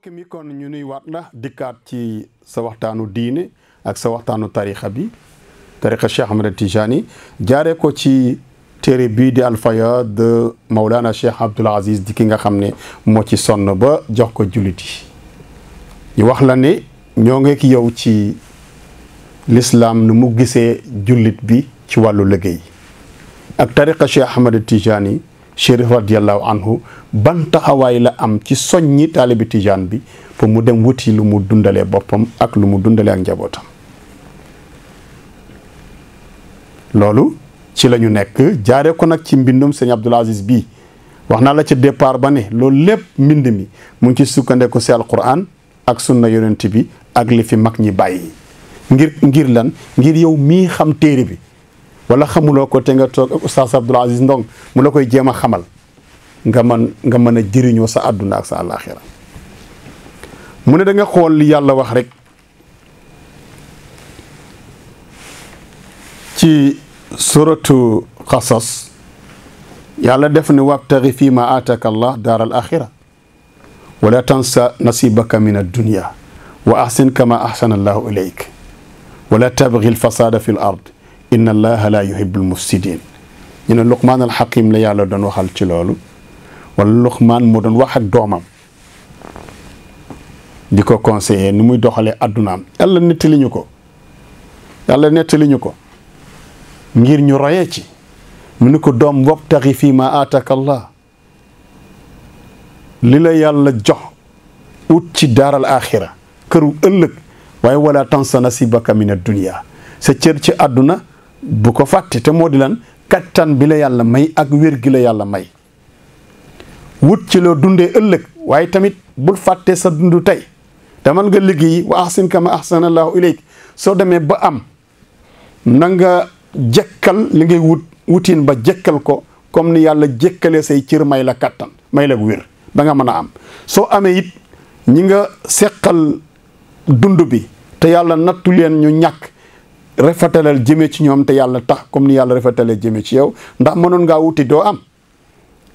mbokk mi kon ñu nuy waat la dikkaat ci sa waxtaanu diine ak sa waxtaanu tarixa bi tarixa Cheikh Ahmed Tijani jaaree ko ci téere bii di Al-Fayda de Mawlana Cheikh Abdoul Aziz di ki nga xam ne moo ci sonn ba jox ko jullit yi ñu wax la ne ñoo ngeek yow ci l'islam nu mu gisee jullit bi ci wàllu liggéey ak tariqa Cheikh Ahmed Tijani Chérif radiallahu anhu ban taxawaay la am ci soññi taalibi Tijaan bi pour mu dem wuti lu mu dundalee boppam ak lu mu dundalee ak njabootam loolu ci la ñu nekk jaaree ko nag ci mbindum sëñ Abdoul Aziz bii wax naa la ci départ ba ne loolu lépp mbind mi mu ngi ci sukkandeku si alquran ak sunna yonent bi ak li fi mag ñi bàyyi ngir lan ngir yow mii xam téere bi wala xamuloo ko te nga toog ak oustaz Abdoul Aziz Ndong mu la koy jéem a xamal nga mën a jëriñoo sa àdduna ak sa àllaaxira mu ne da nga xool li yàlla wax rek ci suratu Qasas yàlla def ne wabtaghi fii ma aataka allah daar al axira wala tansa nasibaka min addunia wa ahsin kama ahsana allahu ilayk wala tabghi alfasada fi l ard inna allaha la yuhibbu almufsidin ñu ne Luqmaan alxakim la yàlla doon waxal ci loolu wala Luqmaan moo doon wax ak doomam di ko conseiller ni muy doxalee addunaam yàlla nettali ñu ko ngir ñu royee ci mu ni ko doom wabtaxi fii ma aataka allah li la yàlla jox ut ci daaral axira këru ëllëg waaye wala tansa nasibaka min addunia sa cër ci àdduna bu ko fàtte te moo di lan kattan bi la yàlla may ak wér gi la yàlla may wut ci loo dundee ëllëg waaye tamit bul fàtte sa dundu tey demal nga liggéey wa ahsin kama ahsana allahu ilayk soo demee ba am na nga jekkal li ngay wutiin ba jekkal ko comme ni yàlla jekkalee say cër may la kattan may la wér ba nga mën a am soo amee it ñi nga seqal dund bi te yàlla nattu leen ñu ñàkk rafetalal jëme ci ñoom te yàlla tax comme ni yàlla rafetalee jëme ci yow ndax mënoon ngaa wuti doo am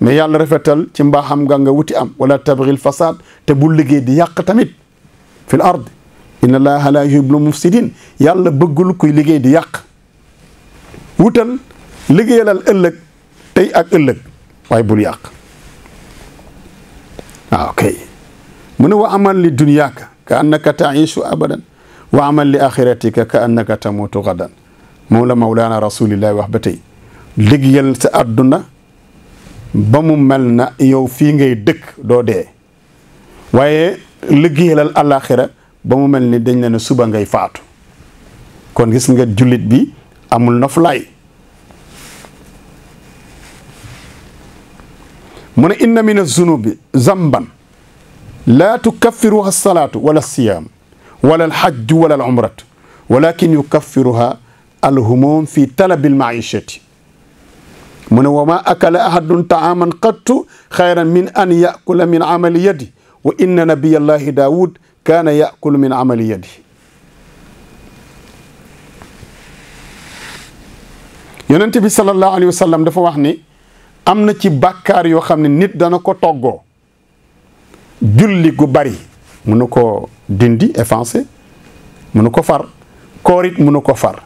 mais yàlla rafetal ci mbaaxam nga wuti am wala tabghil fasad te bu liggéey di yàq tamit fil ard inna allaha la yuhibbul mufsidin yàlla bëggul kuy liggéey di yàq wutal liggéeyalal ëllëg tey ak ëllëg waaye bul yàq waaw kay mu ne wa amal li dunyaaka ka annaka taishu abadan wa amal li axiratika ka annaka tamutu gadan moom la mawlaana rasulillahi wax ba tey liggéeyal sa àdduna ba mu mel na yow fii ngay dëkk doo dee waaye liggéeyalal alaxira ba mu mel ni dañ la ne suba ngay faatu kon gis nga jullit bi amul noflaay mu ne inna min azunubi zamban laa tukaffiruha alsalaatu wala alsiyaam wala alxajju wala alumratu walakin yukaffiruha alhumum fi talabi almaishati mu ne wa ma akala ahadun taaman qattu xayran min an yakula min amali yadi wa inna nabiyallahi daawud kaana yakulu min amali yadi yonent bi sallallahu alayhi wa sallam dafa wax ni am na ci bàkkaar yoo xam ne nit dana ko toggoo julli gu bari mënu ko dindi effacé mënu ko far koorit mënu ko far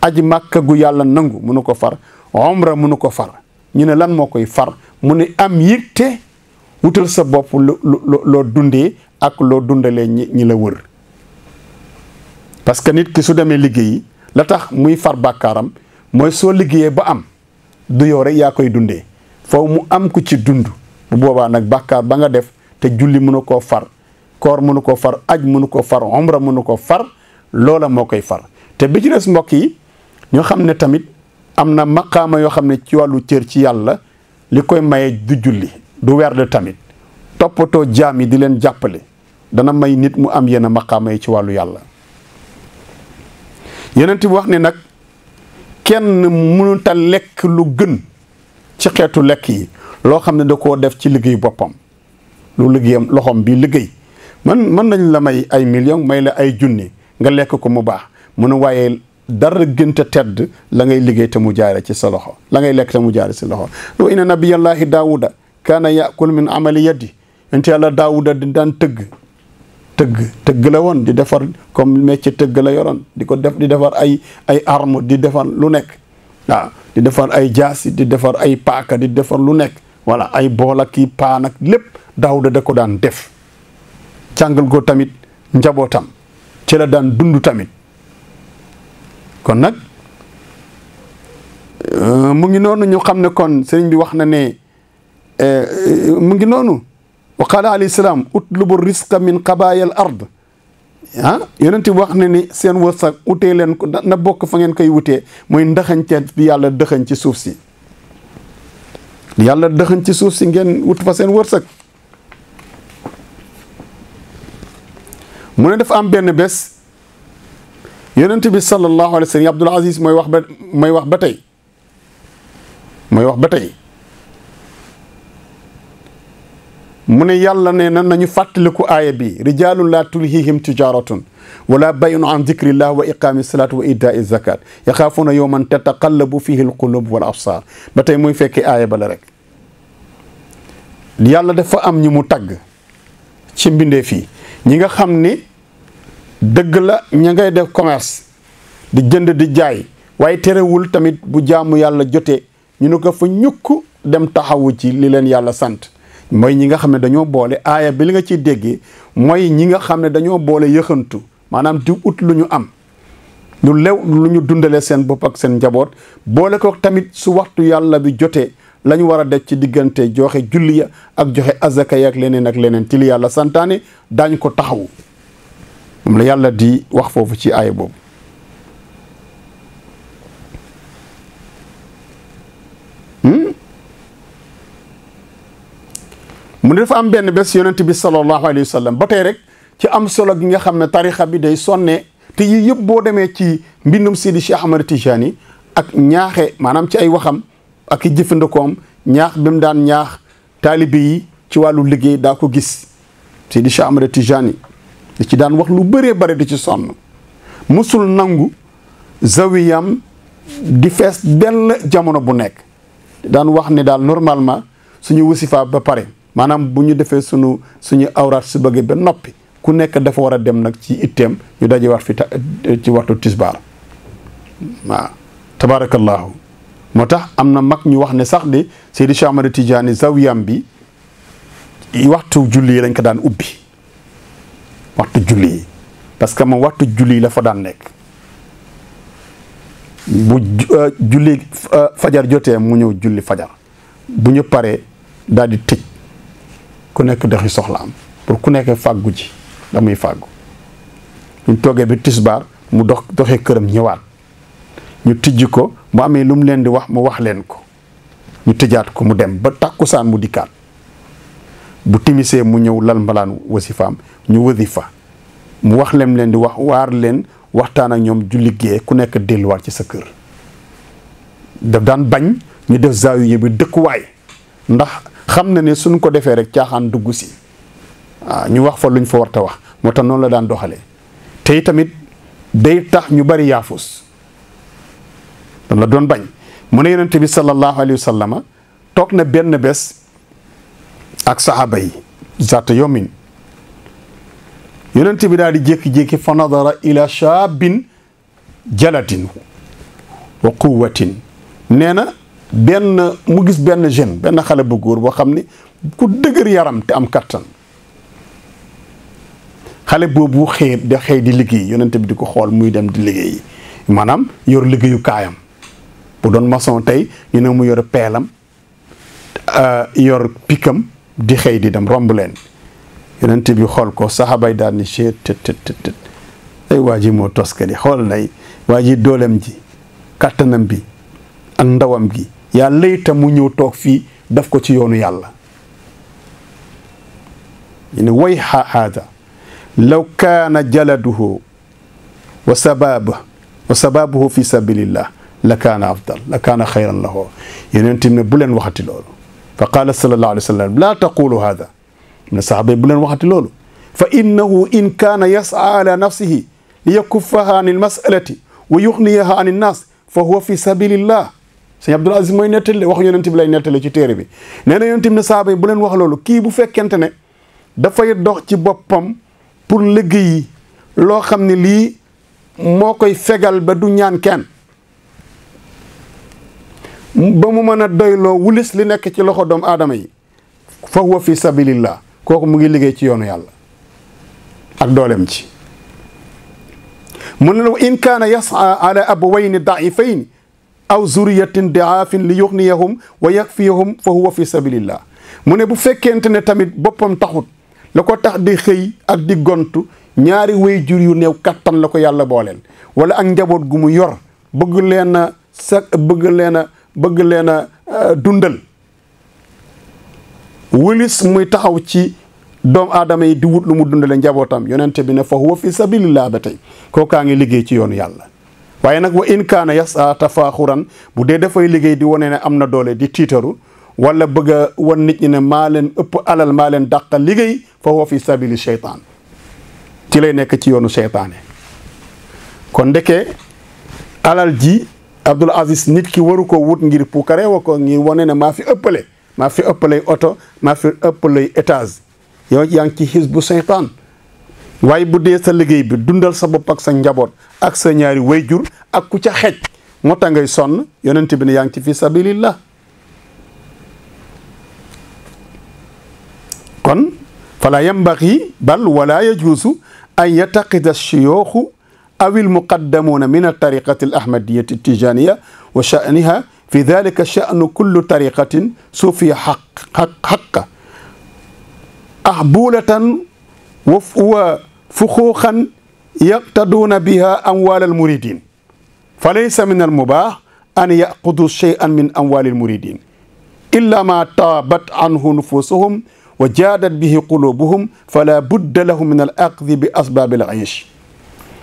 aji màkka gu yàlla nangu mënu ko far umra mënu ko far ñu ne lan moo koy far mu ne am yëgte wutal sa bopp loo dundee ak loo dundalee ñi la wër parce que nit ki su demee liggéeyi la tax muy far bàkkaaram mooy soo liggéeyee ba am du yow rek yaa koy dundee foofu mu am ku ci dund bu boobaa nag bàkkaar ba nga def te julli mënu koo far koor mënu ko far aj mënu ko far umra mënu ko far loola moo koy far te bi ci des mbokk yi ñoo xam ne tamit am na maqaama yoo xam ne ci wàllu cër ci yàlla li koy maye du julli du werd tamit toppatoo jaam yi di leen jàppale dana may nit mu am yenn maqaama yi ci wàllu yàlla yeneen bi wax ne nag kenn mënut a lekk lu gën ci xeetu lekk yi loo xam ne da koo def ci liggéey boppam lu liggéeyam loxoom bi liggéey mën nañ la may ay million may la ay junni nga lekk ko mu baax mu ne waaye dara gënta tedd la ngay liggéey te mu jaare ci sa loxo la ngay lekk te mu jaare ci loxo wa inna nabiyallahi daawuda kaana yakul min amali yadi yonent yàlla daawuda di daan tëgg tëgg la woon di defar comme métier tëgg la yoroon di ko def di defar ay arme di defar lu nekk waaw di defar ay jaasi di defar ay paaka di defar lu nekk voilà ay bool ak i paan ak lépp Daawuda da ko daan def càngal ko tamit njabootam ci la daan dund tamit kon nag mu ngi noonu ñu xam ne kon sëriñ bi wax na ne mu ngi noonu wa qaala alayhi salaam utlubu risqa min qabaayal ard yonent bi wax ne ni seen wërsëg utee leen ko na bokk fa ngeen koy wutee mooy ndaxañte bi yàlla dëxañ ci suuf si yàlla dëxañ ci suuf si ngeen wut fa seen wërsëg mu ne dafa am benn bés yonent bi sallallahu alayhi wa sallam Abdul Aziz mooy wax ba tey mu ne yàlla ne na nañu fàttaliku aaya bi rijalun la tulhihim tijaratun wala bayun an dicrillah wa iqami salati wa itai zakat yaxaafuuna yawman tataqallabu fihi alqulub wal absar ba tey muy fekkee aaya ba la rek yàlla dafa am ñu mu tagg ci mbindee fii ñi nga xam ni dëgg la ña ngay def commerce di jënd di jaay waaye terewul tamit bu jaamu yàlla jotee ñu ne ko fa ñukk dem taxawu ci li leen yàlla sant mooy ñi nga xam ne dañoo boole aaya bi li nga ciy déggee mooy ñi nga xam ne dañoo boole yëxantu maanaam di ut lu ñu am lu lew lu ñu dundalee seen bopp ak seen njaboot boole ko tamit su waxtu yàlla bi jotee la ñu war a def ci diggante joxe julli ya ak joxe azaka ya ak leneen ci li yàlla santaane daañ ko taxawu moom la yàlla di wax foofu ci aaya boobu mu ne dafa am benn bés yonent bi sallallahu alayhi wa sallam ba tey rek ci am solo gi nga xam ne tarixa bi day sonne te yii yëpp boo demee ci mbindum Sidi Cheikh Ahmad Tijani ak ñaaxe maanaam ci ay waxam ak i jëfandikoom ñaax bi mu daan ñaax taalibe yi ci wàllu liggéey daa ko gis Sidi Cheikh Ahmad Tijani di ci daan wax lu bëree bëri di ci sonn musul nangu zawiyam di fees dell jamono bu nekk daan wax ne daal normalement suñu wasifa ba pare maanaam bu ñu defee suñu awraat su bëggee ba noppi ku nekk dafa war a dem nag ci itteem ñu dajewaat fi ci waxtu tisbaar waaw tabarakallahu moo tax am na mag ñu wax ne sax di Seydi Cheikh Ahmad Tidiane zawiyam bi waxtu julli yi lañ ko daan ubbi waxtu julli yi parce que moom waxtu julli yi la fa daan nekk bu julli fajar jotee mu ñëw julli fajar bu ñu paree daal di tëj ku nekk doxi soxlaam pour ku nekk fàggu ji da muy fàggu ñu toogee bi tisbaar mu doxee këram ñëwaat ñu tijji ko mu amee lu mu leen di wax mu wax leen ko ñu tëjaat ko mu dem ba tàkkusaan mu dikkaat bu timisee mu ñëw lal mbalaan wasifaam ñu wasifa mu wax leen di wax waar leen waxtaan ak ñoom julli gee ku nekk delluwaat ci sa kër daf daan bañ ñu def zaawiya bi dëkkuwaay ndax xam na ne suñ ko defee rek caaxaan dugg si waaw ñu wax fa luñ fa war ta wax moo tax noonu la daan doxalee te tamit day tax ñu bari yaafus la doon bañ mu ne yonent bi sallallahu alayhi wa sallama toog na benn bés ak saxaaba yi zaata yomin yonent bi daal di jékki-jékki fa nadara ila shaabin jaladin wa quwatin nee na mu gis benn jeune benn xale bu góor boo xam ne ku dëgër yaram te am kattan xale boobu xëy di liggéey yonent bi di ko xool muy dem di liggéey maanaam yor liggéeyu kaayam bu doon maçon tey ñu ne mu yor peelam yor pikam di xëy di dem romb leen yonent bi xool ko saxaabay daal ni tët ay waa ji moo toskadi xool nay waa ji dooleem ji kattanam bi ak ndawam gi yaa layta mu ñëw toog fii daf ko ci yoonu yàlla ñu ne way haada law kaana jaladuhu wa sababuhu fi sabilillah la kaana afdal la kaana xayran lahu yonent bi ne bu leen waxati loolu fa qaala sallallahu alayhi wa sallam laa taqulu haada ne saxaaba yi bu leen waxati loolu fa innahu in kaana yas'a ala nafsihi li yakuffaha an almasalati wa yuxniyaha an innaas fa huwa fi sabilillah sëñ Abdul Aziz mooy nettali wax yonent bi lay nettali ci téere bi nee na yonent bi ne saxaaba yi bu leen wax loolu kii bu fekkente ne dafay dox ci boppam pour liggéey loo xam ne lii moo koy fegal ba du ñaan kenn ba mu mën a doyloo wulis li nekk ci loxo doomu aadama yi fa huwa fi sabilillah kooku mu ngi liggéey ci yoonu yàlla ak dooleem ci mu ne la in kaana yas'a ala abawayni da'ifayni aw zuriyatin di'aafin li yughniyahum wa yakfiyahum fa huwa fi sabilillah mu ne bu fekkente ne tamit boppam taxut la ko tax di xëy ak di gontu ñaari way jur yu néew kattan la ko yàlla booleel wala ak njaboot gu mu yor bëgg leen a dundal wëlis muy taxaw ci doomu aadama yi di wut lu mu dundale njabootam yonente bi ne fa huwa fi sabilillah ba tey kookaa ngi liggéey ci yoonu yàlla waaye nag wa in kaana yasa tafaaxuran bu dee dafay liggéey di wane ne am na doole di tiitaru wala bëgg a wan nit ñi ne maa leen ëpp alal maa leen dàqa liggéey fa huwa fi sabili sheytaan ci lay nekk ci yoonu seytaane kon ndeke alal ji Abdul Aziz nit ki waru ko wut ngir puukare wa ko ngir wane ne maa fi ëppale oto maa fi ëppale étage yow yaa ngi ci xisbu seytaan waaye bu dee sa liggéey bi dundal sa bopp ak sa njaboot ak sa ñaari wayjur ak ku ca xej moo tax ngay sonn yonent bi ne yaa ngi ci fi sabilillah kon fala yambaxi bal wala yajuusu an yataqida shuyuuxu aw almuqaddamuuna min altariqati alahmadiyati altijaniya wa sha'niha fi dalika sha'nu kullu tariqatin suufiya xaqa ahbulatan wa fuxuuxan yaqtaduuna biha amwaal almuridin fa laysa min almubaax an yaqudu shay'an min amwaal almuridin illa ma taabat anhu nufusuhum wa jaadat bihi qulubuhum fala budda lahum min al aqdi bi asbaabi al aish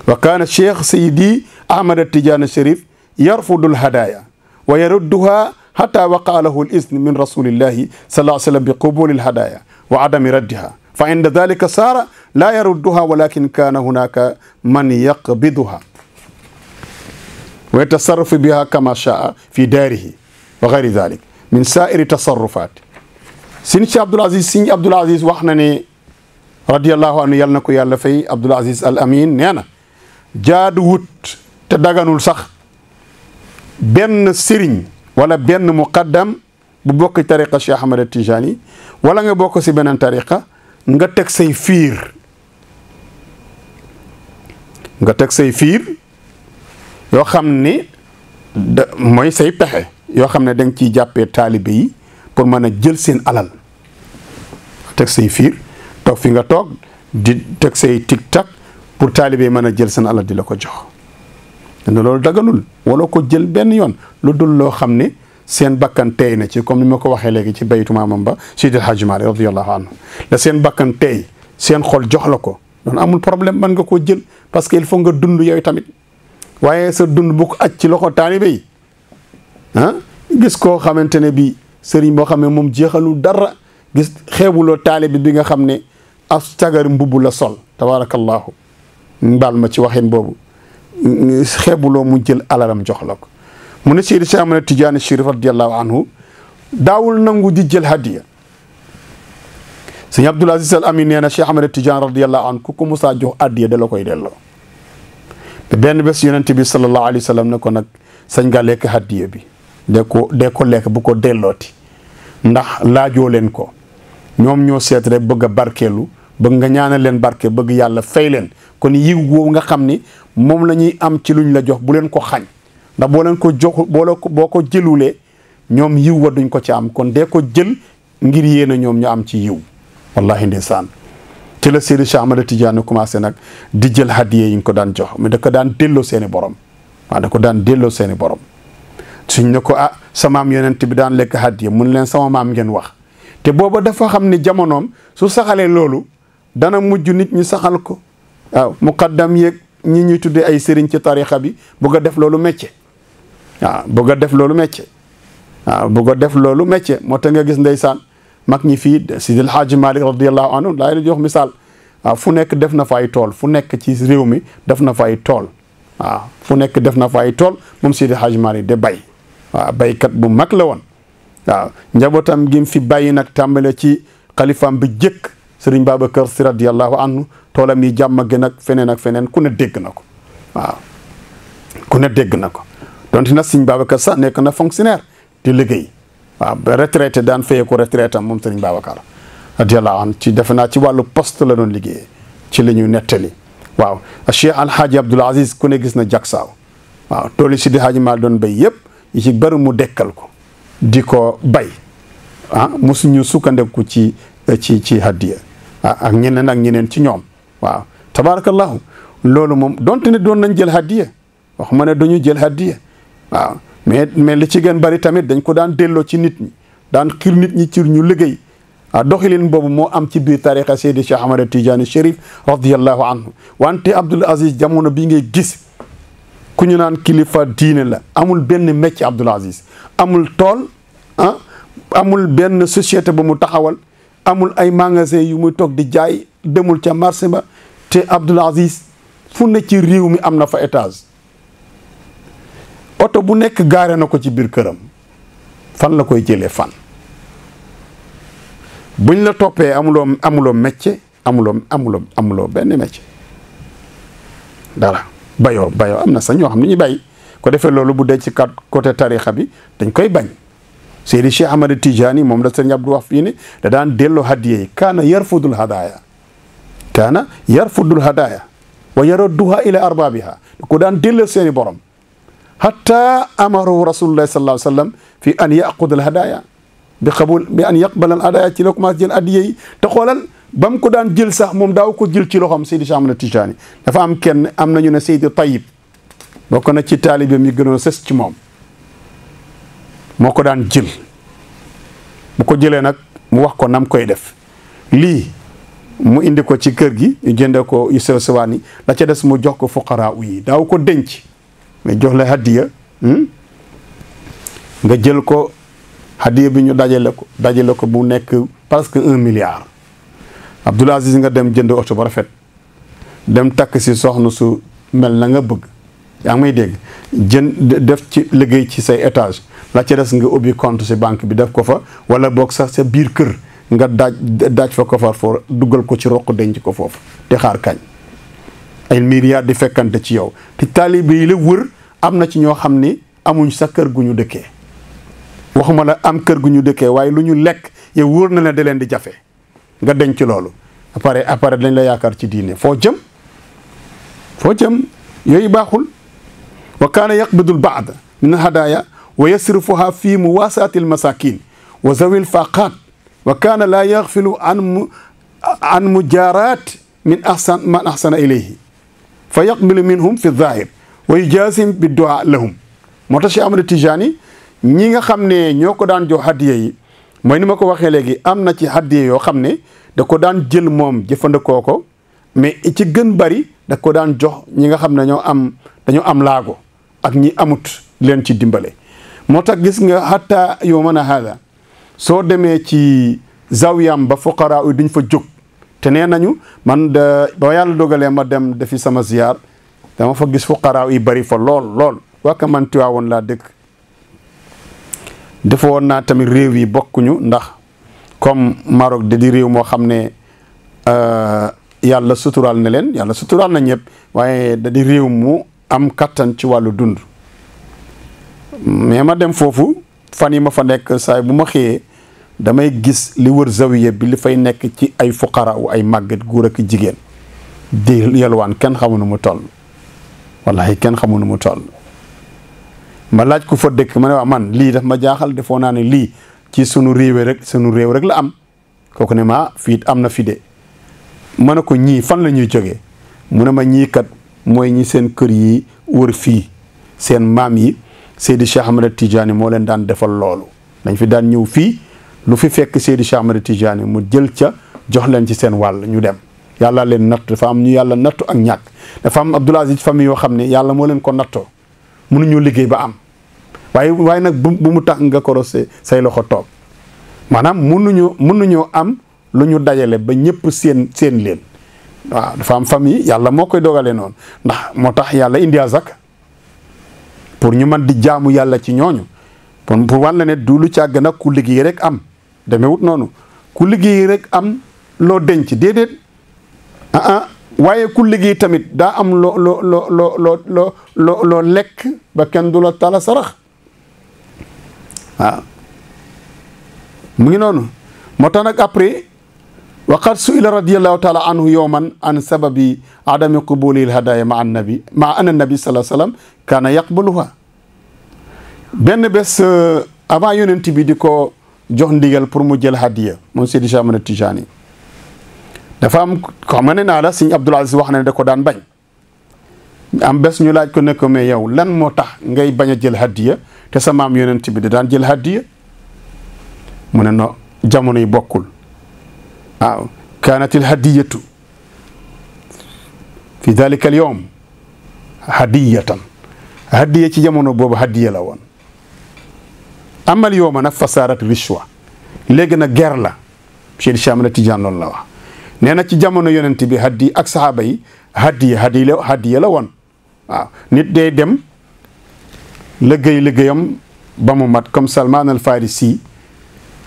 wa kaana cheikh sayidi ahmad atijani sharif yarfudu alhadaya wa yarudduha hatta waqa lahu al izn min rasulillahi sallallahu alayhi wa sallam bi qubuli alhadaya wa adami raddiha fa inda dalika saara la yarudduha walakin kaana hunaka man yaqbiduha wa yatasarrafu biha kama shaa fi daarihi wa gayri dalik min saa'iri tasarrufat Sëñ Abdul Aziz wax na ne radiyallahu anhu yàlla na ko yàlla fay Abdul Aziz Al Amin nee na jaadu wut te daganul sax benn sëriñ wala benn muqaddam bu bokk tariqa Cheikh Ahmad Tijani wala nga bokk si beneen tariqa nga teg say fiir yoo xam ne mooy say pexe yoo xam ne da nga ciy jàppee taalibe yi pour mën a jël seen alal teg say fiir toog fi nga toog di teg say tic-tac pour taalibe mën a jël seen alal di la ko jox ne loolu daganul wala ko jël benn yoon lu dul loo xam ne seen bakkan teey na ci comme ni ma ko waxee léegi ci baytu maamam ba Seydi El Hadji Malick radiyallahu anhu la seen bakkan teey seen xol jox la ko doon amul problème mën nga koo jël parce que il faut nga dund yow tamit waaye sa dund bu ko aj ci loxo taalibe yi gis koo xamante ne bii sëriñ boo xam ne moom jeexalul dara gis xeebuloo taalibe bi nga xam ne as cagar mbubb la sol tabarakallahu mbaal ma ci waxin boobu xeebuloo mu jël alalam jox la ko mu ne Seydi Cheikh Ahmad Tidiane Chérif radiyallahu anhu daawul nangu di jël hadiya sëñ Abdul Aziz Al Amin nee na Cheikh Ahmad Tidiane radiyallahu anhu ku ko musaa jox hadiya da la koy delloo te benn bés yonent bi sallallahu alayhi wa sallam ne ko nag sañ nga lekk hadiya bi dee ko lekk bu ko dellooti ndax laajoo leen ko ñoom ñoo seet rek bëgg a barkeelu bëgg nga ñaanal leen barke bëgg yàlla fay leen kon yiw woowu nga xam ni moom la ñuy am ci luñ la jox bu leen ko xañ ndax boo leen ko jox boo ko jëlulee ñoom yiw wa duñ ko ci am kon dee ko jël ngir yéen a ñoom ñu am ci yiw wallahi ndeysaan ci la Seydi Cheikh Ahmad Tidiane commencé nag di jël hadiye yi ñu ko daan jox mais da ko daan delloo seeni borom waaw da ko daan delloo seeni borom suñ ne ko sa maam yonent bi daan lekk hadiya mun leen sama maam ngeen wax te booba dafa xam ni jamonoom su saxalee loolu dana mujj nit ñi saxal ko waaw muqaddam yeeg ñi ñuy tuddee ay sëriñ ci tarixa bi bëgg a def loolu métier waaw bëgg a def loolu métier waaw bëgg a def loolu métier moo tax nga gis ndeysaan mag ñi fii Sidi El Hadji Malick radiyallahu anhu laa la jox misaal waaw fu nekk def na fa ay tool fu nekk ci réew mi def na fa ay tool waaw fu nekk def na fa ay tool moom Sidi El Hadji Malick de bay waaw baykat bu mag la woon waaw njabootam gi fi bàyyi nag tàmbale ci xalifaam bi jëkk Sëriñ Babacar Si radiyallahu anhu toolam yi jàmm gën ak feneen ku ne dégg na ko waaw ku ne dégg na ko donte nag Sëriñ Babacar sax nekk na fonctionnaire di liggéey waaw ba retraité daan fayee ko retraite am moom Sëriñ Babacar radiyallahu anhu ci defe naa ci wàllu poste la doon liggéeyee ci la ñu nettali waaw Cheikh Alhaaji Abdoul Aziz ku ne gis na jagsaaw waaw tool yi Sidi Haaji Maalik doon bay yëpp yi ci bëri mu dekkal ko di ko bay mosuñu sukkandeku ci hadiya ak ñeneen ci ñoom waaw tabarakallahu loolu moom donte ne doon nañ jël hadiya wax ma ne dañu jël hadiya waaw mais li ci gën bari tamit dañ ko daan delloo ci nit ñi daan xir nit ñi ci ñu liggéey doxalin boobu moo am ci biir tariqa Seydi Cheikh Ahmad Tidiane Chérif radiyallahu anhu wante Abdoul Aziz jamono bi ngay gis ku ñu naan kilifa diine la amul benn métier Abdoul Aziz amul tool amul benn société ba mu taxawal amul ay magasin yu muy toog di jaay demul ca marché ba te Abdoul Aziz fu ne ci réew mi am na fa étage oto bu nekk gaare na ko ci biir këram fan la koy jëlee fan buñ la toppee amuloo métier amuloo benn métier dara bayoo am na sax ñoo xam ne ñu bay ko defee loolu bu dee ci côté tarixa bi dañ koy bañ Seydi Cheikh Ahmad Tidiane moom la Sëriñ Abdou wax fii ne da daan delloo hadiya yi kaana yarfudul hadaya wa yaradduha ila arbabiha ko daan delloo seeni borom hatta amaru rasulullahi sallallahu alayhi wa sallam fi an yaqud al hadaya bi an yaqbal al hadaya ci la commencé jël hadiya yi te xoolal ba mu ko daan jël sax moom daaw ko jël ci loxoom Seydi Cheikh Ahmad Tidiane dafa am nañu ne Seydi Tayyib bokk na ci taalibeem yi gënoon sës ci moom moo ko daan jël bu ko jëlee nag mu wax ko nam koy def lii mu indi ko ci kër gi ñu jënde ko yu sew sewaan yi la ca des mu jox ko fuqaraa yi daaw ko denc mais jox la hadiya nga jël ko hadiya bi ñu dajale ko bu nekk presque 1 milliard Abdoul Aziz nga dem jënd oto ba rafet dem takk si soxna su mel na nga bëgg yaa ngi may dégg def ci liggéey ci say étage la ca des nga ubbi compte si banque bi def ko fa wala boog sax sa biir kër nga daaj fa ko far for dugal ko ci roq denc ko foofu te xaar kañ ay milliards di fekkante ci yow te taalibe yi la wër am na ci ñoo xam ni amuñ sa kër gu ñu dëkkee waxuma la am kër gu ñu dëkkee waaye lu ñu lekk yow wóor na la da leen di jafe nga denc loolu après dañ la yaakaar ci diine foo jëm yooyu baaxul wa kaana yaqbidu l baad min al hadaya wa yasrifuha fi muwasaati al masakin wa zawi l faqat wa kaana laa yaxfilu an mujarat man ahsana ilayhi fa yaqbilu minhum fi zahir wa yujaasim bi du'a lahum moo tax Cheikh Ahmad Tidiane ñi nga xam ne ñoo ko daan jox hadiya yi mooy ni ma ko waxee léegi am na ci hadiya yoo xam ne da ko daan jël moom jëfandikoo ko mais ci gën bari da ko daan jox ñi nga xam ne dañoo am laago ak ñi amut leen ci dimbale moo tax gis nga hatta yawmana hada soo demee ci zawiyam ba fuqaraa yi duñ fa jóg te nee nañu man ba yàlla dogalee ma dem defi sama ziyaar dama fa gis fuqaraa yi bari fa lool waaka man Tiwaawoon laa dëkk dafa woon naa tamit réew yi bokkuñu ndax comme Maroc da di réew moo xam ne yàlla suturaal na leen yàlla suturaal na ñëpp waaye da di réew mu am kattan ci wàllu dund mais ma dem foofu fan yi ma fa nekk saay bu ma xëyee damay gis li wër zawiya bi li fay nekk ci ay fuqara wu ay màggat góor ak jigéen di yalwaan kenn xamu nu mu toll wallahi kenn xamu nu mu toll ma laaj ko fa dëkk ma ne waa man lii daf ma jaaxal defoo naa ne lii ci sunu réew rek la am kooku ne ma fii am na fi de ma ne ko ñii fan la ñuy jógee mu ne ma ñii kat mooy ñi seen kër yi wër fii seen maam yi Seydi Cheikh Ahmad Tidiane moo leen daan defal loolu dañ fi daan ñëw fii lu fi fekk Seydi Cheikh Ahmad Tidiane mu jël ca jox leen ci seen wàll ñu dem yàlla leen natt dafa am ñu yàlla nattu ak ñàkk dafa am Abdoul Aziz famille yoo xam ne yàlla moo leen ko nattoo mënuñu liggéey ba am waaye nag bu mu tax nga korosé say loxo toog maanaam mënuñoo am lu ñu dajale ba ñëpp seen leen waaw dafa am famille yàlla moo koy dogalee noonu ndax moo tax yàlla indi azak pour ñu mën di jaamu yàlla ci ñooñu pour wan la ne du lu càgg nag ku liggéey rek am demewut noonu ku liggéey rek am loo denc déedéet waaye ku liggéey tamit daa am loo lekk ba kenn du la tala sarax waaw mu ngi noonu moo tax nag après waqad suila radiallahu taala anhu yowman an sababi adami qubulil hadaya ma annabi sallallahu alayhi wa sallam kaana yaqbaluha benn bés avant yonent bi di ko jox ndigal pour mu jël hadiya moom Seydi Cheikh Ahmad Tijani dafa am xam nga ne naa la Sëñ Abdul Aziz wax na ne da ko daan bañ am bés ñu laaj ko ne ko mais yow lan moo tax ngay bañ a jël hadiya te sa maam yonent bi da daan jël hadiya mu ne no jamono yi bokkul waaw kaanatil hadiyatu fi dalika al yawm hadiyatan hadiya ci jamono boobu hadiya la woon amal yowma nag fasaarat rishwa léegi nag ger la Cheikh Ahmad Tidiane loolu la wax nee na ci jamono yonent bi hadiya ak sahaaba yi hadiya la woon waaw nit day dem liggéeyam ba mu mat comme Salman al Farisi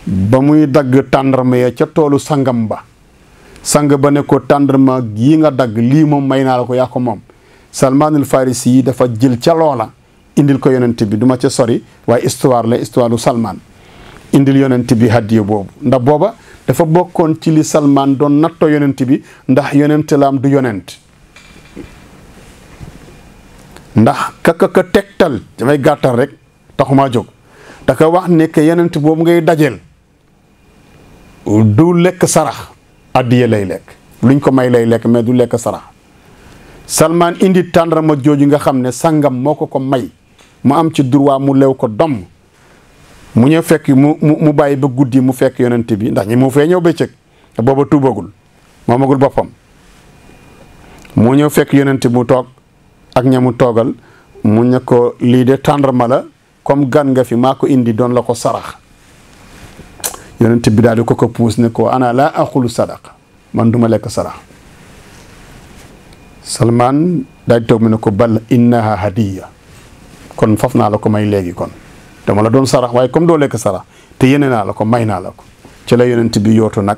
ba muy dagg tàndarma ya ca toolu sangam ba sang ba ne ko tàndarma yi nga dagg lii moom may naa la ko yaa ko moom Salman al Farisi yi dafa jël ca loola indil ko yonent bi duma ca sori waaye histoire la histoire u Salman indil yonent bi hadiya boobu ndax booba dafa bokkoon ci li Salman doon nattoo yonent bi ndax yonent la am du yonent ndax ka tegtal dafay gàttal rek taxumaa jóg da ko wax ne que yonent boobu ngay dajeel du lekk sarax addiye lay lekk luñ ko may lay lekk mais du lekk sarax Salman indi tàndarma jooju nga xam ne sangam moo ko may mu am ci droit mu lew ko domm mu ñëw fekk mu bàyyi ba guddi mu fekk yonent bi ndax ñi mu fee ñëw bëccëg booba tuubagul moomagul boppam mu ñëw fekk yonent mu toog ak ñamu toogal mu ne ko lii de tàndarma la comme gan nga fi maa ko indi doon la ko sarax yonent bi daal di ko puus ne ko ana laa axulu sadaqa man duma lekk sarax Salman daal di toog mu ne ko bal innaha hadiya kon faf naa la ko may léegi kon dama la doon sarax waaye comme doo lekk sarax te yéene naa la ko may naa la ko ci la yonent bi yootu nag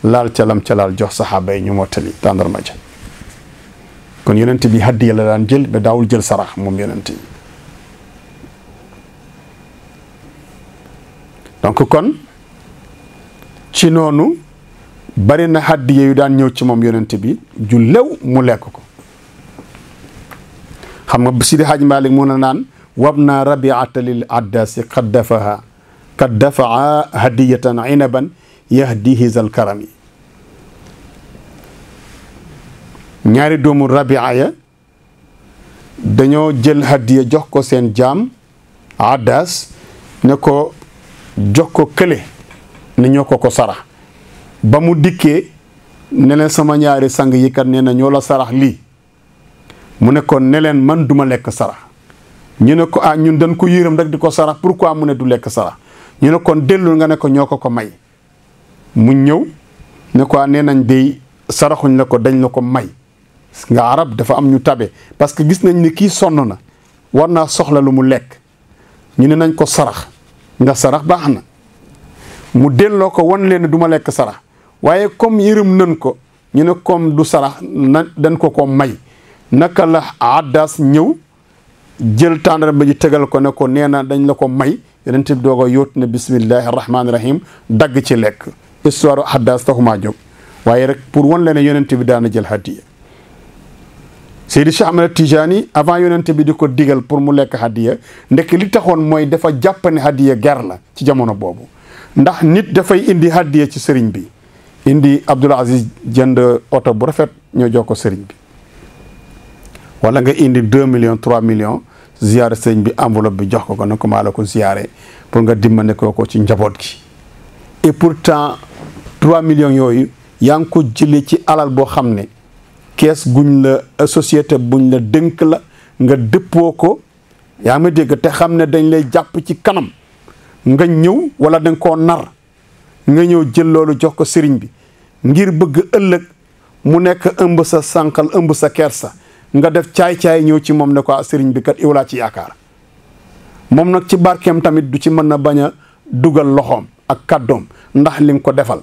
laal calam ca laal jox saxaaba yi ñu mottali tàndarma ja kon yonent bi hadiya la daan jël ba daawul jël sarax moom yonent bi donc kon ci noonu bari na hadiya yu daan ñëw ci moom yonent bi ju lew mu lekk ko xam nga Sidi Hadj Malick mu na naan wabna rabiata lil addasi qad dafaa hadiyatan inaban yahdihi zal karami ñaari doomu rabia ya dañoo jël hadiya jox ko seen jaam addas ne ko jox ko kële ne ñoo ko sarax ba mu dikkee ne leen sama ñaari sang yi kat nee na ñoo la sarax lii mu ne ko ne leen man duma lekk sarax ñu ne ko ñun dañ ko yërëm rek di ko sarax pourquoi mu ne du lekk sarax ñu ne kon dellul nga ne ko ñoo ko may mu ñëw ne ko nee nañ day saraxuñ la ko dañ la ko may nga arab dafa am ñu tabe parce que gis nañ ni kii sonn na war naa soxla lu mu lekk ñu ne nañ ko sarax nga sarax baax na mu delloo ko wan leen du ma lekk sarax waaye comme yërëm nañ ko ñu ne comme du sarax na dañ ko may naka la addas ñëw jël tàndarma ji tegal ko ne ko nee na dañ la ko may yonent bi doog a yóot ne bismillahi rahmaani rahim dagg ci lekk histoire addas taxumaa jóg waaye rek pour wan leen ne yonent bi daana jël hadiya Seydi Cheikh Ahmad Tijani avant yonent bi di ko digal pour mu lekk hadiya ndekk li taxoon mooy dafa jàpp ne hadiya ger la ci jamono boobu ndax nit dafay indi hadiya ci sëriñ bi indi Abdoul Aziz jënd oto bu rafet ñoo jox ko sëriñ bi wala nga indi 2 millions 3 millions ziyaare sëriñ bi enveloppe bi jox ko ne ko maa la ko ziyaare pour nga dimbale ko ci njaboot gi et pourtant 3 millions yooyu yaa ngi ko jëlee ci alal boo xam ne kees guñ la société buñ la dënk la nga dëppoo ko yaa ma dégg te xam ne dañ lay jàpp ci kanam nga ñëw wala danga koo nar nga ñëw jël loolu jox ko sëriñ bi ngir bëgg ëllëg mu nekk ëmb sa sànqal ëmb sa kersa nga def caay-caay ñëw ci moom ne ko sëriñ bi kat yow laa ci yaakaar moom nag ci barkeem tamit du ci mën na bañ a dugal loxoom ak kàddoom ndax li nga ko defal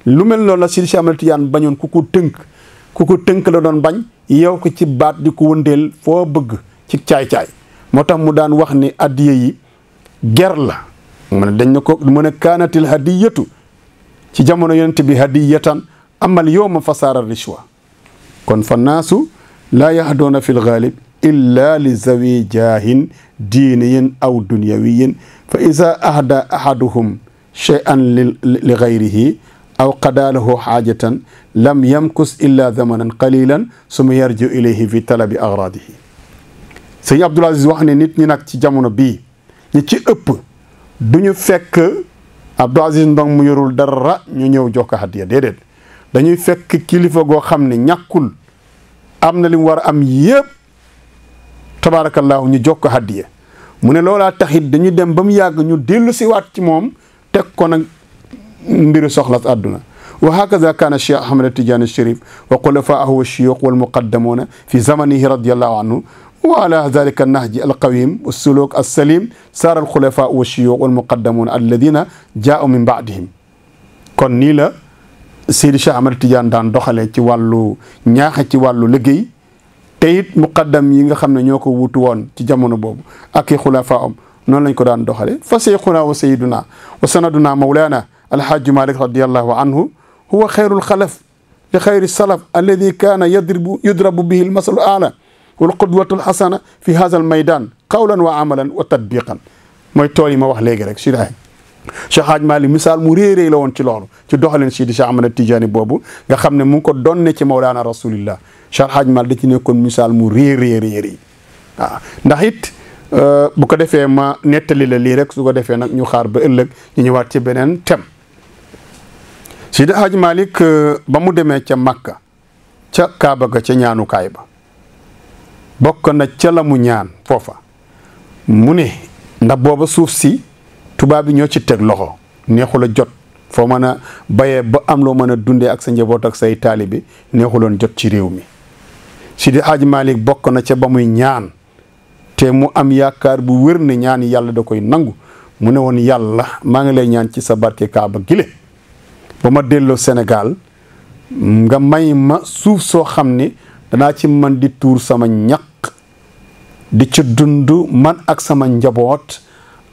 lu mel noonu la Sidi Cheikh Ahmed Tidiane bañoon ku ko tënk la doon bañ yow ko ci baat di ko wëndeel foo bëgg ci caay-caay moo tax mu daan wax ni addiya yi ger la mu ne dañ na ko mu ne kaanatil hadiyatu ci jamono yonent bi hadiyatan amal yowma fasaara rishwa kon fa naasu laa yahdoona fi lgaalib illa li zawi jaahin diiniyin aw dunyawiyin fa ida ahda ahaduhum cheyan li gayrihi aw qadaa lahu xaajatan lam yamkus illa zamanan qalilan suma yarjiu ilayhi fi talabi agradihi sëñ Abdul Aziz wax ne nit ñi nag ci jamono bii ñi ci ëpp duñu fekk Abdul Aziz Ndong mu yorul dara ñu ñëw jox ko hadiya déedéet dañuy fekk kilifa goo xam ne ñàkkul am na li mu war a am yëpp tabaarakallaahu ñu jox ko hadiya mu ne loolaa taxit dañu dem ba mu yàgg ñu dellu si waat ci moom teg ko nag mbiru soxlas àdduna wa hakaza kaana Cheikh Ahmed Tidiane Chérif wa xulafaahu wa shuyuux wal muqaddamuuna fi zamanihi radiyallahu anhu wa ala dalika nahji alqawim wa suluk alsalim saara alxulafaa wa shuyuux wal muqaddamuuna alladina jaau min baadihim kon nii la Seydi Cheikh Ahmed Tidiane daan doxalee ci wàllu ñaaxe ci wàllu liggéey te it muqaddam yi nga xam ne ñoo ko wutu woon ci jamono boobu ak i xulafaa am noonu lañ ko daan doxale fa seyxuna wa sayiduna wa sanaduna mawlana alhaaji malik radiallahu anhu huwa xayrul xalaf li xayri salaf alladi kaana yudrabu bihi almasalu ala wal qudwatu alxasana fi hada almaydan qawlan wa amalan wa tatbiqan mooy tool yi ma wax léegi rek sidaay Cheikh Hadj Malick misaal mu réeréy la woon ci loolu ci doxalin Sidi Cheikh Ahmed Tidiane boobu nga xam ne mu ngi ko donne ci mawlaana rasulillah Cheikh Hadj Malick da ci nekkoon misaal mu réeréy waaw ndax it bu ko defee ma nettali la lii rek su ko defee nag ñu xaar ba ëllëg ñu ñëwaat ci beneen thème Sidi Hadj Malick ba mu demee ca Makka ca Kaaba ga ca ñaanukaay ba bokk na ca la mu ñaan foofa mu ne ndax booba suuf si tubaab bi ñoo ci teg loxo neexul a jot foo mën a bayee ba am loo mën a dundee ak sa njaboot ak say taalibe neexuloon jot ci réew mi Sidi Hadj Malick bokk na ca ba muy ñaan te mu am yaakaar bu wér ne ñaan yàlla da koy nangu mu ne woon yàlla maa ngi lay ñaan ci sa barke Kaaba gile ba ma delloo Sénégal nga may ma suuf soo xam ne danaa ci man di tuur sama ñaq di ci dund man ak sama njaboot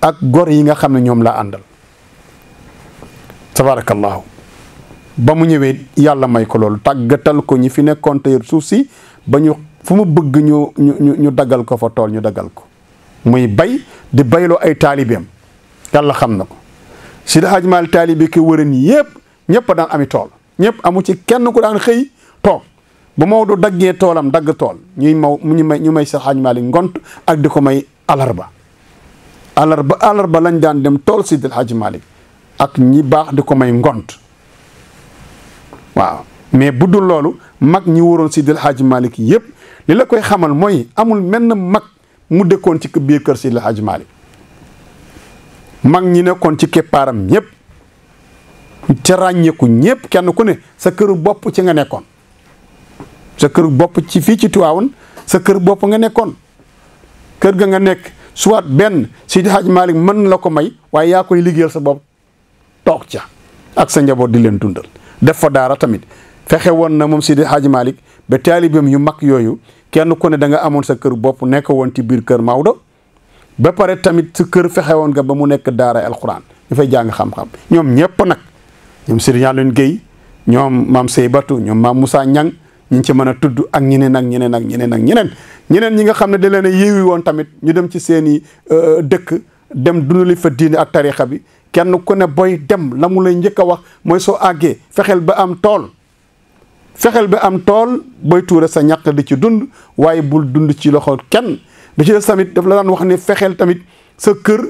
ak gor yi nga xam ne ñoom laa àndal tabarakallahu ba mu ñëwee yàlla may ko loolu tàggatal ko ñi fi nekkoon te suuf si ba ñu fu mu bëgg ñu daggal ko fa tool ñu daggal ko muy bay di bayloo ay taalibeem yàlla xam na ko Sidi Hadj Malick taalibe ki wërën yëpp ñëpp daan ami tool ñëpp amu ci kenn ku daan xëy toog bu Maodo daggee toolam dagg tool ñu may Sidi Hadj Malick ngont ak di ko may alarba lañ daan dem tool Sidi Hadj Malick ak ñi baax di ko may ngont waaw mais bu dul loolu mag ñi waroon Sidi Hadj Malick yëpp li la koy xamal mooy amul menn mag mu dëkkoon ci biir kër Sidi Hadj Malick mag ñi nekkoon ci keppaaram ñëpp ca ràññeeku ñëpp kenn ku ne sa këru bopp ci nga nekkoon sa këru bopp ci fii ci Tiwaawan sa kër bopp nga nekkoon kër ga nga nekk soit benn Sidi Hadj Malick mën la ko may waaye yaa koy liggéeyal sa bopp toog ca ak sa njaboot di leen dundal def fa daara tamit fexe woon na moom Sidi Hadj Malick ba taalibeem yu mag yooyu kenn ku ne da nga amoon sa kër bopp nekk woon ci biir kër Maodo ba pare tamit sa kër fexe woon nga ba mu nekk daara alquran ñu fay jàng xam-xam ñoom ñëpp nag ñoom Serigne Alioune Guèye ñoom maam Seybatu ñoom maam Moussa Niang ñu ci mën a tudd ak ñeneen ñi nga xam ne da leen a yéewi woon tamit ñu dem ci seeni dëkk dem dundali fa diine ak tarixa bi kenn ku ne booy dem la mu lay njëkk a wax mooy soo àggee fexeel ba am tool booy tuure sa ñaq di ci dund waaye bul dund ci loxo kenn bi ci des tamit daf la daan wax ne fexeel tamit sa kër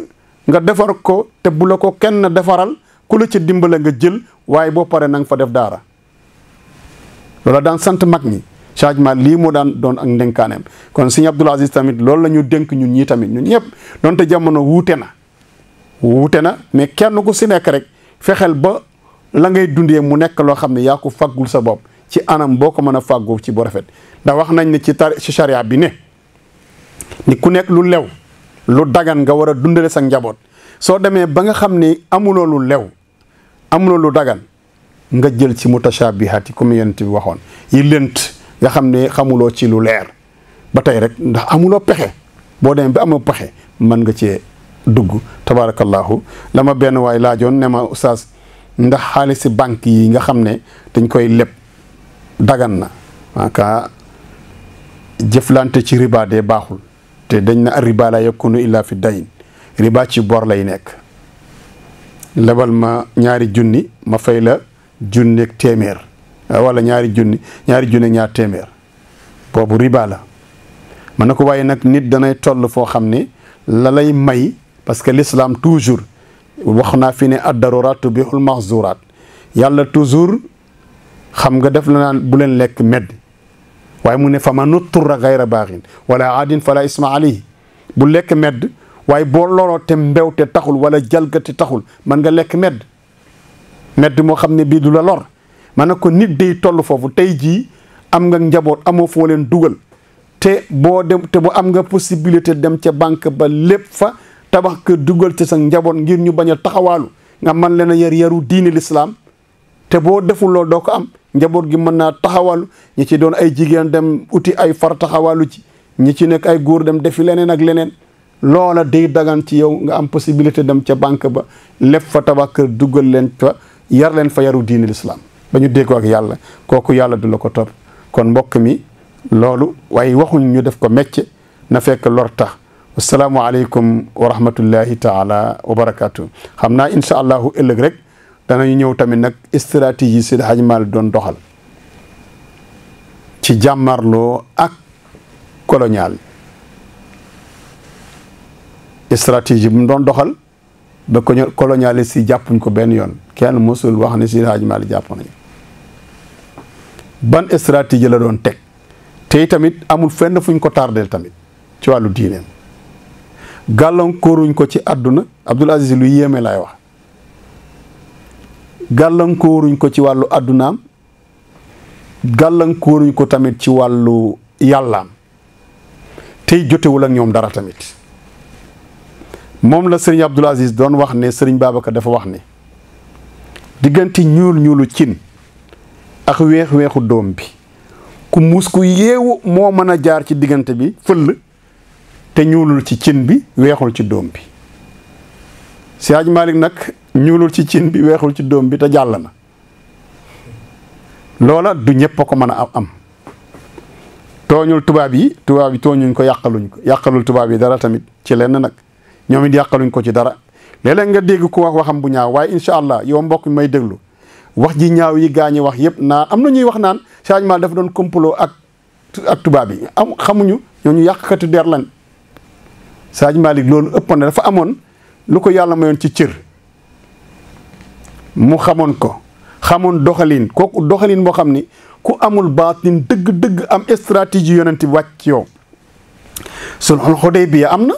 nga defar ko te bu la ko kenn defaral ku la ci dimbale nga jël waaye boo paree na nga fa def daara loola daan sant mag ñi changement lii moo daan doon ak ndenkaaneem kon Sëñ Abdoul Aziz tamit loolu la ñu dénk ñun ñii tamit ñun ñëpp doonte jamono wuute na mais kenn ku si nekk rek fexeel ba la ngay dundee mu nekk loo xam ne yaa ko faggul sa bopp ci anam boo ko mën a fàggoo ci bu rafet ndax wax nañ ne ci charia bi ne ni ku nekk lu lew lu dagan nga war a dundale sa njaboot soo demee ba nga xam ne amuloo lu lew amuloo lu dagan nga jël ci mutashabihat yi comme yonent bi waxoon yi lënt nga xam ne xamuloo ci lu leer ba tey rek ndax amuloo pexe boo demee ba amoo pexe mën nga cee dugg tabarakallahu la ma benn waay laajoon ne ma oustaz ndax xaalisi banque yi nga xam ne dañ koy leb dagan na waaka jëflante ci riba de baaxul te dañ na riba la yakunu illa fi dayn riba ci bor lay nekk lebal ma ñaari junni ma fay la junni ak téeméer wala ñaari junni ñaar téeméer boobu riba la man na ko waaye nag nit danay toll foo xam ne la lay may parce que l'islam toujours wax naa fi ne ad-darurat tubihul mahzurat yàlla toujours xam nga def la naan bu leen lekk medd waaye mu ne fa man utturra gayra baaxin wala aadin fala isma alayhi bu lekk medd waaye boo loroo te mbew te taxul wala jalgati taxul man nga lekk medd moo xam ne bii du la lor man na ko nit day toll foofu tey jii am nga njaboot amoo foo leen dugal te boo am nga possibilité dem ca banque ba lépp fa tabax kër dugal ci sa njaboot ngir ñu bañ a taxawaalu nga man leen a yaru diini l'islam te boo deful loolu doo ko am njaboot gi mën naa taxawaalu ñi ci doon ay jigéen dem uti ay far taxawaalu ci ñi ci nekk ay góor dem defi leneen ak leneen loola day dagan ci yow nga am possibilité dem ca banque ba lépp fa tabax kër dugal leen fa yar leen fa yaru diini l'islam ba ñu déggoo ak yàlla kooku yàlla du la ko topp kon mbokk mi loolu waaye waxuñ ñu def ko mecc na fekk lor tax assalaamu aleykum wa rahmatullahi taala wa barakatuh xam naa incha allahu ëllëg rek danañu ñëw tamit nag stratégie Seydi Hadji Malick doon doxal ci jàmmarloo ak colonial stratégie bu mu doon doxal ba colonialiste yi jàppuñ ko benn yoon kenn mosul wax ne Seydi Hadji Malick jàpp nañu ban stratégie la doon teg te tamit amul fenn fuñ ko tardeel tamit ci wàllu diineem gàllankooruñ ko ci àdduna Abdoul Aziz lu yéeme laay wax gàllankooruñ ko ci wàllu àddunaam gàllankooruñ ko tamit ci wàllu yàllaam tey jotewul ak ñoom dara tamit moom la sëriñ Abdoul Aziz doon wax ne sëriñ Babacar dafa wax ne diggante ñuulu cin ak weexu doom bi ku muus ku yeewu moo mën a jaar ci diggante bi fëll te ñuulul ci cin bi weexul ci doom bi Seydi Hadji Malick nag ñuulul ci cin bi weexul ci doom bi te jàll na loola du ñëpp a ko mën a am tooñul tubaab yi tooñuñ ko yàqalul tubaab yi dara tamit ci lenn nag ñoom it yàqaluñ ko ci dara léeg-léeg nga dégg ku wax waxam bu ñaaw waaye incha allah yow mbokk mi may déglu wax ji ñaaw yi gaañi wax yëpp naan am na ñuy wax naan Seydi Hadji Malick dafa doon complot ak tubaab yi xamuñu ñooñu yàqkati der lan Seydi Hadji Malick loolu ëpp na dafa amoon lu ko yàlla mayoon ci cër mu xamoon ko xamoon doxalin kooku doxalin moo xam ni ku amul baatin dëgg-dëgg am stratégie yonent bi wàcc ci yow sulhul Hudaybiya am na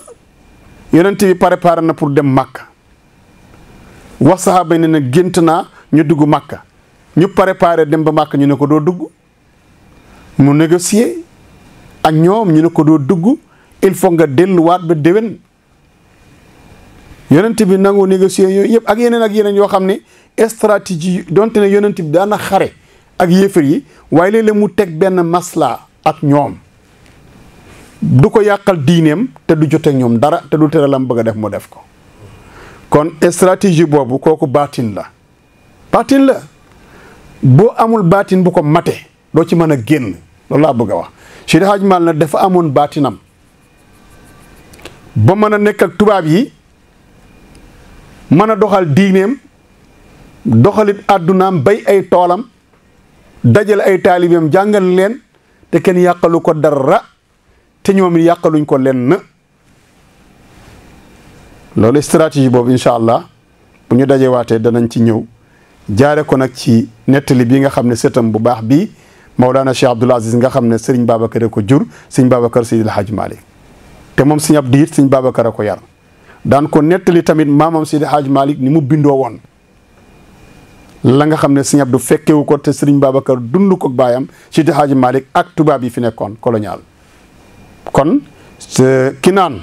yonent bi préparé na pour dem Makka wax saxaaba yi ne na gént naa ñu dugg Makka ñu préparé dem ba Makka ñu ne ko doo dugg mu négocier ak ñoom ñu ne ko doo dugg il faut nga delluwaat ba déwén yonent bi nangoo négocier yooyu yëpp ak yeneen yoo xam ne stratégie donte ne yonent bi daana xare ak yéefar yi waaye léeg-léeg mu teg benn masla ak ñoom du ko yàqal diineem te du joteeg ñoom dara te du tere lam bëgg a def mu def ko kon stratégie boobu kooku baatin la boo amul baatin bu ko mate doo ci mën a génn loolu laa bëgg a wax Seydi Hadji Malick na dafa amoon baatinam ba mën a nekk ak tubaab yi mën a doxal diineem doxalit àddunaam bay ay toolam dajale ay taalibeem jàngal leen te kenn yàqalu ko dara te ñoom it yàqaluñ ko leen loolu stratégie boobu incha allah bu ñu dajewaatee danañ ci ñëw jaare ko nag ci nettali bi nga xam ne sëtam bu baax bii Mawlana Cheikh Abdoul Aziz nga xam ne Serigne Babacar ko jur Serigne Babacar Seydil Hadji Malick te moom Serigne Abdou it Serigne Babacar a ko yar daan ko nettali tamit maamam Seydil Hadji Malick ni mu bindoo woon la nga xam ne Serigne Abdou fekkewu ko te Serigne Babacar dund ko baayam Seydil Hadji Malick ak tubaab yi fi nekkoon colonial kon ki naan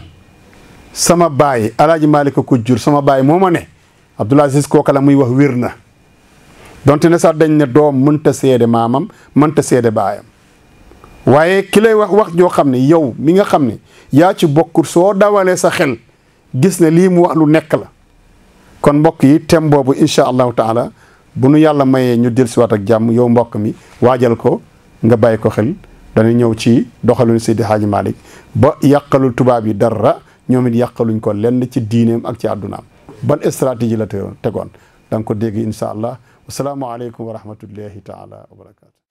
sama baay Alaaji Malick ko jur sama baay moo ma ne Abdoul Aziz kooka la muy wax wér na donte ne sax dañ ne doom mënta seede maamam mënta seede baayam waaye ki lay wax joo xam ne yow mi nga xam ne yaa ci bokkul soo dawalee sa xel gis ne lii mu wax lu nekk la. kon mbokk yi thème boobu incha allahu taala bu nu yàlla mayee ñu dellusiwaat ak jàmm yow mbokk mi waajal ko nga bàyyi ko xel dana ñëw ci doxalinu Seydi Hadji Malick ba yàqalul tubaab yi dara ñoom it yàqaluñ ko lenn ci diineem ak ci àddunaam ban stratégie la tegoon da nga ko dégg incha allah wasalaamualeykum wa rahmatullahi taala wa barakatu